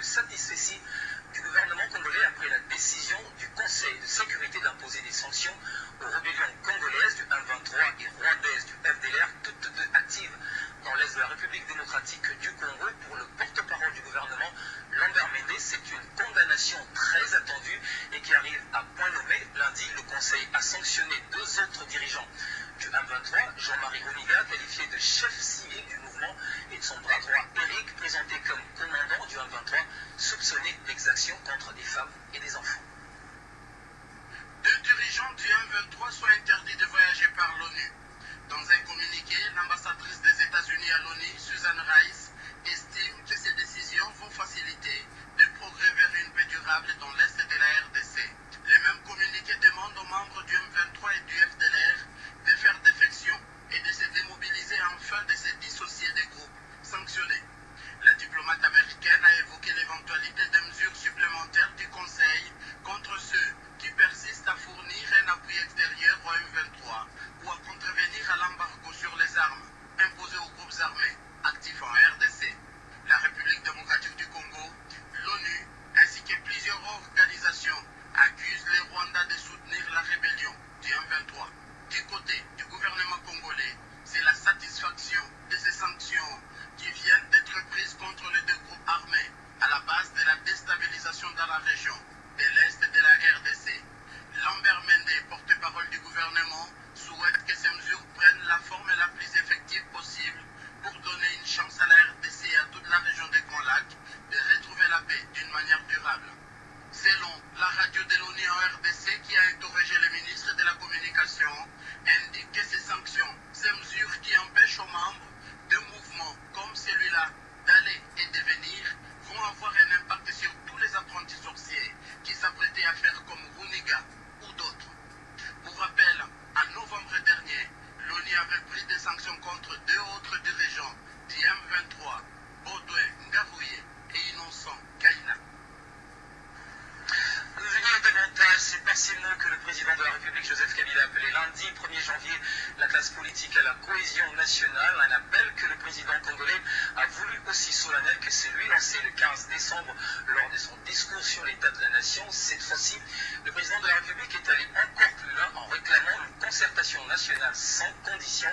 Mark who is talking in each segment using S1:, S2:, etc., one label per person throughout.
S1: satisfecit du gouvernement congolais après la décision du Conseil de sécurité d'imposer des sanctions aux rébellions congolaises du M23 et rwandaises du FDLR, toutes deux actives dans l'est de la République démocratique du Congo. Pour le porte-parole du gouvernement, Lambert Mende, c'est une condamnation très attendue et qui arrive à point nommé. Lundi, le Conseil a sanctionné deux autres dirigeants du M23, Jean-Marie Roniga, qualifié de chef civique du mouvement, et de son bras droit Eric, présenté comme commandant du M23, soupçonné d'exactions contre des femmes et des enfants.
S2: Deux dirigeants du M23 sont interdits de voyager par l'ONU. Dans un communiqué, l'ambassadrice des États-Unis à l'ONU, Susan Rice, estime que ces décisions vont faciliter des progrès vers une paix durable dans l'Est de la RDC. Les mêmes communiqués demandent aux membres du M23 et du FDLR de faire défection et de se démobiliser afin de se dissocier des groupes sanctionnés. La diplomate américaine a évoqué l'éventualité de mesures supplémentaires du Conseil contre ceux qui persistent à fournir un appui extérieur au M23 ou à contrevenir à l'embargo sur les armes imposé aux groupes armés actifs en RDC, la République démocratique du Congo, l'ONU ainsi que plusieurs organisations accusent les Rwandais de soutenir la rébellion du M23. Du côté du gouvernement congolais, c'est la satisfaction de ces sanctions qui viennent d'être prises contre les deux groupes armés à la base de la déstabilisation dans la région de l'Est de la RDC. Lambert Mende, porte-parole du gouvernement, souhaite que ces mesures prennent la forme la plus effective possible pour donner une chance à la RDC et à toute la région des Grands Lacs de retrouver la paix d'une manière durable. Selon la radio de l'ONU en RDC qui a interrogé le ministre de la Communication, indique que ces sanctions, ces mesures qui empêchent aux membres de mouvements comme celui-là d'aller et de venir, vont avoir un impact sur tous les apprentis sorciers qui s'apprêtaient à faire comme Runiga ou d'autres. Pour rappel, en novembre dernier, l'ONU avait pris des sanctions contre deux autres dirigeants du M23, Baudouin Ngarouye et Innocent Kaina.
S1: Nous venons davantage, c'est par ces mots que le président de la République, Joseph Kabila, a appelé lundi 1er janvier la classe politique à la cohésion nationale, un appel que le président congolais a voulu aussi solennel que celui lancé le 15 décembre lors de son discours sur l'état de la nation. Cette fois-ci, le président de la République est allé encore plus loin en réclamant une concertation nationale sans condition.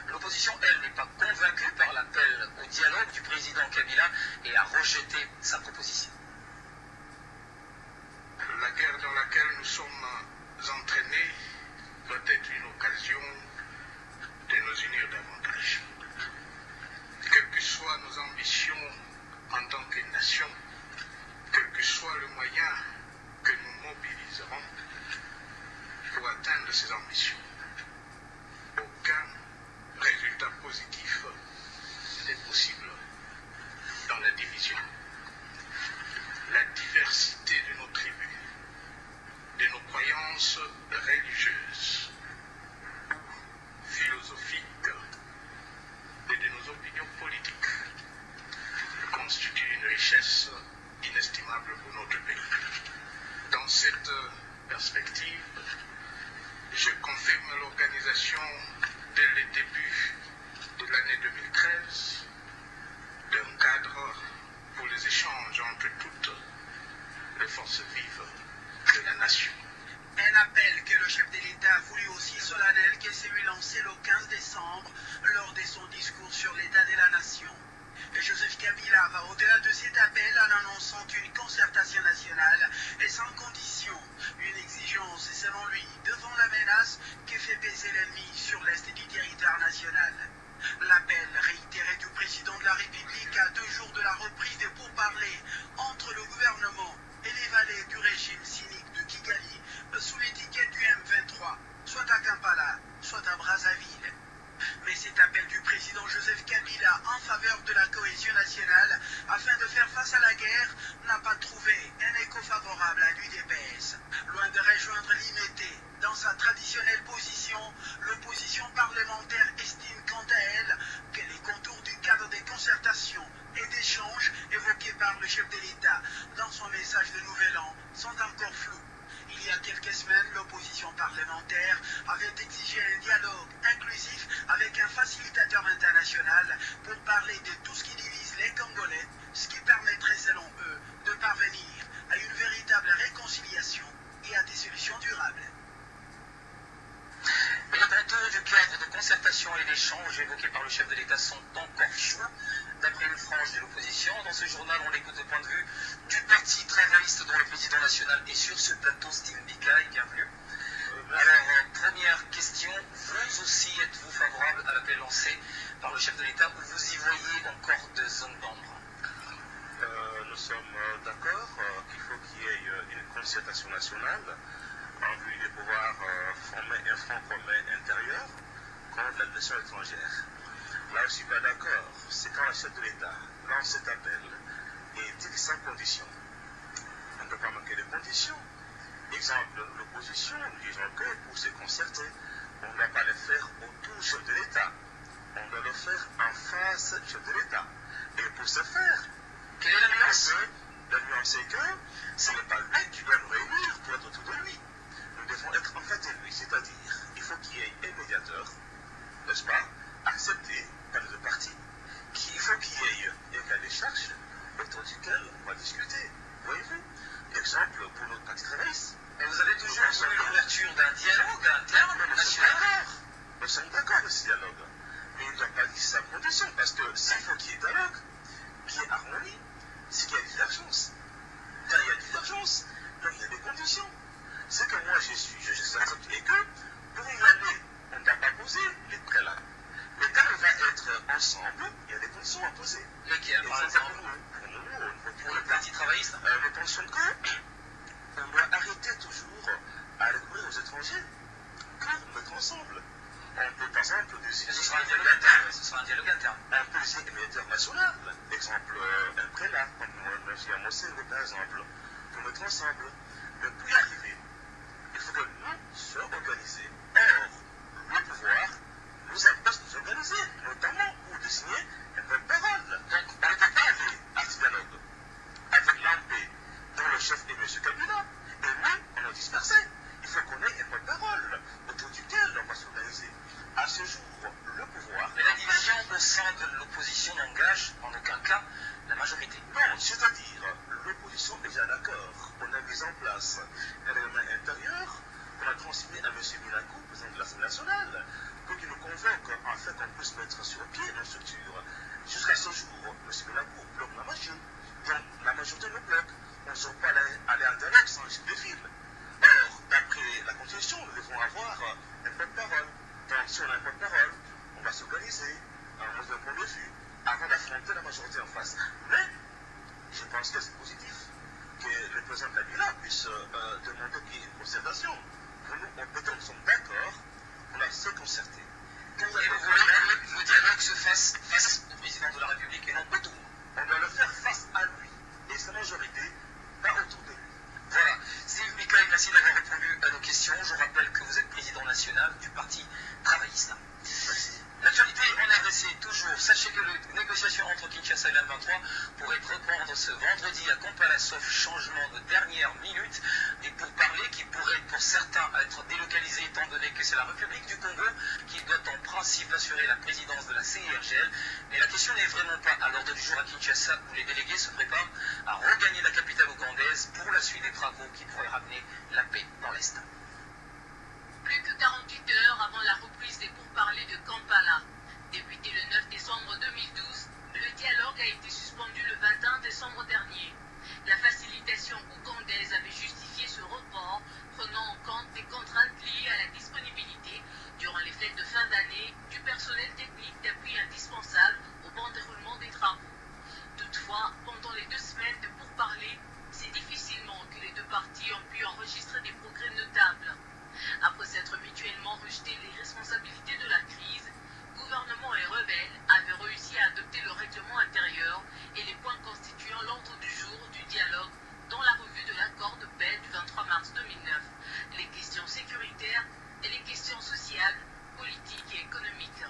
S1: L'opposition, elle, n'est pas convaincue par l'appel au dialogue du président Kabila et a rejeté sa proposition.
S3: La guerre dans laquelle nous sommes entraînés doit être une occasion de nous unir davantage. Quelles que soient nos ambitions en tant que nation, quel que soit le moyen que nous mobiliserons pour atteindre ces ambitions, aucun résultat positif n'est possible dans la division. La diversité de nos tribus, de nos croyances religieuses ou philosophiques et de nos opinions politiques constitue une richesse inestimable pour notre pays. Dans cette perspective, je confirme l'organisation dès le début de l'année 2013 d'un cadre pour les échanges entre toutes les forces vives de la nation.
S2: Un appel que le chef de l'État a voulu aussi solennel que celui lancé le 15 décembre lors de son discours sur l'état de la nation. Et Joseph Kabila va au-delà de cet appel en annonçant une concertation nationale et sans condition, une exigence selon lui devant la menace que fait peser l'ennemi sur l'est du territoire national. L'appel réitéré du président de la République à 2 jours de la reprise des pourparlers entre le gouvernement et les valets du régime cynique de Kigali sous l'étiquette du M23, soit à Kampala, soit à Brazzaville. Mais cet appel du président Joseph Kabila en faveur de la cohésion nationale afin de faire face à la guerre n'a pas trouvé un écho favorable à l'UDPS. Loin de rejoindre l'IMT dans sa traditionnelle position, l'opposition parlementaire estime quant à elle que les contours du cadre des concertations et d'échanges évoqués par le chef de l'État dans son message de Nouvel An sont encore flous. Il y a quelques semaines, l'opposition parlementaire avait exigé un dialogue inclusif avec un facilitateur international pour parler de tout ce qui divise les Congolais, ce qui permettrait selon eux parvenir à une véritable réconciliation et à des solutions durables.
S1: Les contours du cadre de concertation et d'échange évoqués par le chef de l'État sont encore flous, d'après une frange de l'opposition. Dans ce journal, on écoute le point de vue du Parti travailliste dont le président national est sur ce plateau, Steve Bikaï. Bienvenue. Alors, première question, vous aussi êtes-vous favorable à l'appel lancé par le chef de l'État ou vous y voyez encore de zones d'ombre?
S4: Nous sommes d'accord qu'il faut qu'il y ait une concertation nationale en vue de pouvoir former un front commun intérieur contre la nation étrangère. Là où je ne suis pas d'accord, c'est quand le chef de l'État lance cet appel et dit que sans condition. On ne peut pas manquer de conditions. Exemple, l'opposition, nous disons que pour se concerter, on ne doit pas le faire autour du chef de l'État. On doit le faire en face du chef de l'État. Et pour ce faire,
S1: quelle est la nuance?
S4: La nuance est que ce n'est pas lui qui doit nous réunir pour être autour de lui. Nous devons être en fait de lui, c'est-à-dire il faut qu'il y ait un médiateur, n'est-ce pas, accepté par les deux parties. Il faut qu'il y ait un cas des charges autour duquel on va discuter. Voyez-vous? Exemple pour notre parti travailliste.
S1: Et vous avez toujours voulu l'ouverture d'un dialogue interne national?
S4: Nous sommes d'accord de ce dialogue. Mais il ne doit pas dire sa condition, parce que s'il faut qu'il y ait dialogue, qu'il y ait harmonie, c'est qu'il y a divergence. Quand il y a divergence, donc il y a des conditions. C'est que moi je accepte et que pour y aller, on ne doit pas poser les préalables. Mais quand on va être ensemble, il y a des conditions à poser.
S1: Lesquelles, par exemple? Pour le Parti travailliste,
S4: nous pensons qu'on doit arrêter toujours à recourir aux étrangers pour mettre ensemble. On peut par exemple désigner.
S1: Ce sera un dialogue interne. Ce sera un dialogue interne.
S4: On peut désigner un médiateur national. Exemple, un prélat, comme M. Amossé, par exemple, pour mettre ensemble. Mais pour y arriver, il faut que nous soyons organisés. Or, le pouvoir nous empêche de nous organiser, notamment pour désigner un porte-parole. Donc, on ne peut pas aller à ce dialogue avec l'AMP, dont le chef est M. Kabila, et nous, on est dispersés. Il faut qu'on ait un porte-parole autour duquel on va s'organiser. À ce jour, le pouvoir...
S1: Mais la division au sein de l'opposition n'engage en aucun cas la majorité.
S4: Non, c'est-à-dire, l'opposition est déjà d'accord. On a mis en place un règlement intérieur qu'on a transmis à M. Minakou, président de l'Assemblée nationale, pour qu'il nous convoque afin qu'on puisse mettre sur pied nos structures. Jusqu'à ce jour, M. Minakou bloque la machine. Donc, la majorité le bloque. On ne saurait pas aller en dialogue sans chiffre de fil. Or, d'après la Constitution, nous devons avoir un porte-parole. Donc, si on a un porte-parole, on va s'organiser en mauvais point de vue avant d'affronter la majorité en face. Mais, je pense que c'est positif que le président Kabila puisse demander qu'il y ait une concertation. Pour nous, nous sommes d'accord, on va se concerter.
S1: Et vous voulez que le dialogue se fasse face au président de la République et non pas tout.
S4: On doit le faire face à lui et sa majorité, pas autour de lui.
S1: Voilà. Steve Bikaï, merci d'avoir répondu à nos questions. Je rappelle que vous êtes président national du Parti travailliste.
S4: Merci.
S1: L'actualité en RDC, toujours. Sachez que les négociations entre Kinshasa et l'M23 pourraient reprendre ce vendredi à Kampala, sauf changement de dernière minute. Des pourparlers qui pourraient pour certains être délocalisés, étant donné que c'est la République du Congo qui doit en principe assurer la présidence de la CIRGL. Mais la question n'est vraiment pas à l'ordre du jour à Kinshasa, où les délégués se préparent à regagner la capitale ougandaise pour la suite des travaux qui pourraient ramener la paix dans l'Est.
S5: Plus que 48 heures avant la reprise des pourparlers de Kampala. Débuté le 9 décembre 2012, le dialogue a été suspendu le 21 décembre dernier. La facilitation ougandaise avait justifié ce report, prenant en compte des contraintes liées à la disponibilité, durant les fêtes de fin d'année, du personnel technique d'appui indispensable au bon déroulement des travaux. Toutefois, pendant les 2 semaines de pourparlers, c'est difficilement que les deux parties ont pu enregistrer des progrès notables. Après s'être mutuellement rejeté les responsabilités de la crise, gouvernement et rebelles avaient réussi à adopter le règlement intérieur et les points constituant l'ordre du jour du dialogue dans la revue de l'accord de paix du 23 mars 2009, les questions sécuritaires et les questions sociales, politiques et économiques.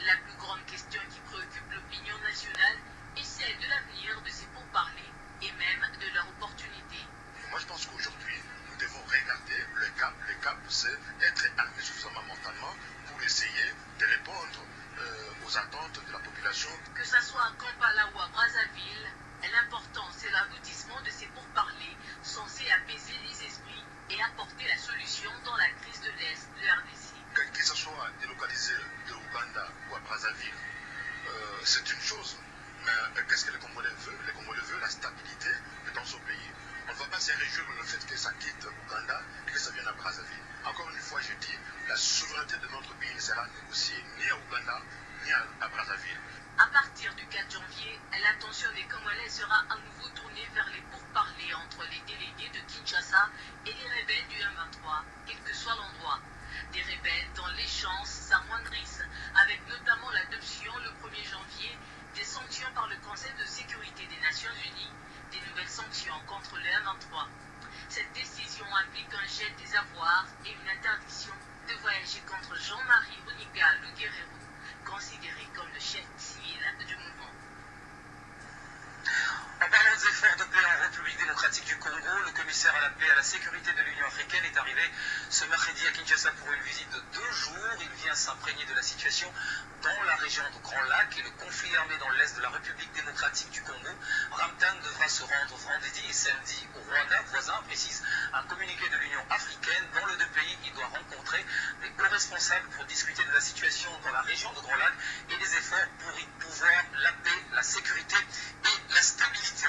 S5: La plus grande question qui préoccupe l'opinion nationale est celle de l'avenir de ces pourparlers et même de leur opportunité.
S6: Moi, je pense qu'aujourd'hui, nous devons regarder le cap. Le cap, c'est être armé suffisamment mentalement pour essayer de répondre aux attentes de la population.
S5: Que ce soit à Kampala ou à Brazzaville, l'important c'est l'aboutissement de ces pourparlers. l'attention des Congolais sera à nouveau tournée vers les pourparlers entre les délégués de Kinshasa et les rebelles du M23, quel que soit l'endroit. Des rebelles dont les chances s'amoindrissent, avec notamment l'adoption le 1er janvier des sanctions par le Conseil de sécurité des Nations Unies, des nouvelles sanctions contre le M23. Cette décision implique un gel des avoirs et une interdiction de voyager contre Jean-Marie Boniga Luguerero, considéré comme le chef civil du mouvement.
S1: En parlant des efforts de paix en République démocratique du Congo, le commissaire à la paix et à la sécurité de l'Union africaine est arrivé ce mercredi à Kinshasa pour une visite de 2 jours. Il vient s'imprégner de la situation dans la région de Grand Lac et le conflit armé dans l'est de la République démocratique du Congo. Ramtan devra se rendre vendredi et samedi au Rwanda, voisin, précise un communiqué de l'Union africaine. Dans les 2 pays, il doit rencontrer les hauts responsables pour discuter de la situation dans la région de Grand Lac et des efforts pour y pouvoir la paix, la sécurité et la stabilité.